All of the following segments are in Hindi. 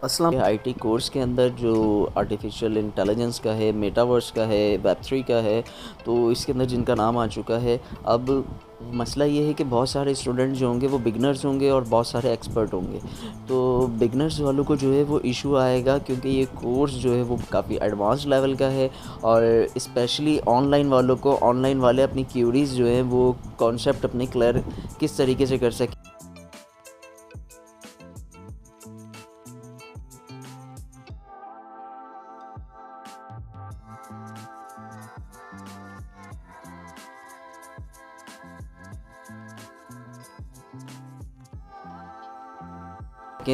असलम आईटी कोर्स के अंदर जो आर्टिफिशियल इंटेलिजेंस का है, मेटावर्स का है, वेब 3 का है, तो इसके अंदर जिनका नाम आ चुका है। अब मसला ये है कि बहुत सारे स्टूडेंट जो होंगे वो बिगनर्स होंगे और बहुत सारे एक्सपर्ट होंगे। तो बिगनर्स वालों को जो है वो इशू आएगा, क्योंकि ये कोर्स जो है वो काफ़ी एडवांस लेवल का है। और स्पेशली ऑनलाइन वालों को, ऑनलाइन वाले अपनी क्यूरीज़ जो है वो कॉन्सेप्ट अपने क्लियर किस तरीके से कर सकें।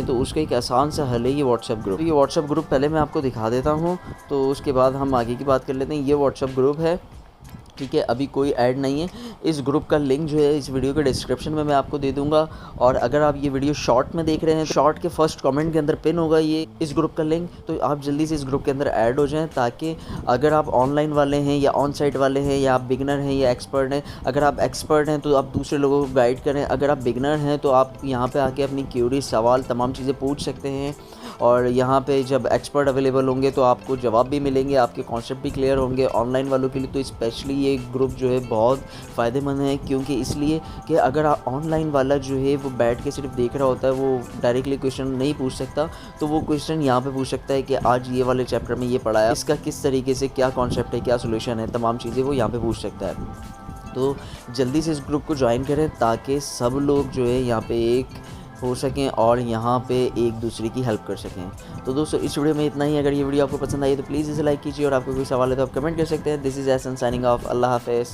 तो उसका एक आसान सा हल है ये व्हाट्सएप ग्रुप। तो ये व्हाट्सएप ग्रुप पहले मैं आपको दिखा देता हूँ, तो उसके बाद हम आगे की बात कर लेते हैं। ये व्हाट्सएप ग्रुप है, ठीक है, अभी कोई ऐड नहीं है। इस ग्रुप का लिंक जो है इस वीडियो के डिस्क्रिप्शन में मैं आपको दे दूंगा। और अगर आप ये वीडियो शॉर्ट में देख रहे हैं, शॉर्ट के फर्स्ट कमेंट के अंदर पिन होगा ये इस ग्रुप का लिंक, तो आप जल्दी से इस ग्रुप के अंदर ऐड हो जाएं, ताकि अगर आप ऑनलाइन वाले हैं या ऑन साइट वाले हैं, या आप बिगनर हैं या एक्सपर्ट हैं, अगर आप एक्सपर्ट हैं तो आप दूसरे लोगों को गाइड करें, अगर आप बिगनर हैं तो आप यहाँ पर आके अपनी क्यूरी, सवाल, तमाम चीज़ें पूछ सकते हैं। और यहाँ पे जब एक्सपर्ट अवेलेबल होंगे तो आपको जवाब भी मिलेंगे, आपके कॉन्सेप्ट भी क्लियर होंगे। ऑनलाइन वालों के लिए तो स्पेशली ये ग्रुप जो है बहुत फ़ायदेमंद है, क्योंकि इसलिए कि अगर आप ऑनलाइन वाला जो है वो बैठ के सिर्फ देख रहा होता है, वो डायरेक्टली क्वेश्चन नहीं पूछ सकता, तो वो क्वेश्चन यहाँ पे पूछ सकता है कि आज ये वाले चैप्टर में ये पढ़ाया, इसका किस तरीके से क्या कॉन्सेप्ट है, क्या सोल्यूशन है, तमाम चीज़ें वो यहाँ पे पूछ सकता है। तो जल्दी से इस ग्रुप को ज्वाइन करें, ताकि सब लोग जो है यहाँ पे एक हो सकें और यहाँ पे एक दूसरे की हेल्प कर सकें। तो दोस्तों, इस वीडियो में इतना ही। अगर ये वीडियो आपको पसंद आई तो प्लीज़ इसे लाइक कीजिए, और आपको कोई सवाल है तो आप कमेंट कर सकते हैं। This is Ehsan signing off. अल्लाह हाफ़िज़।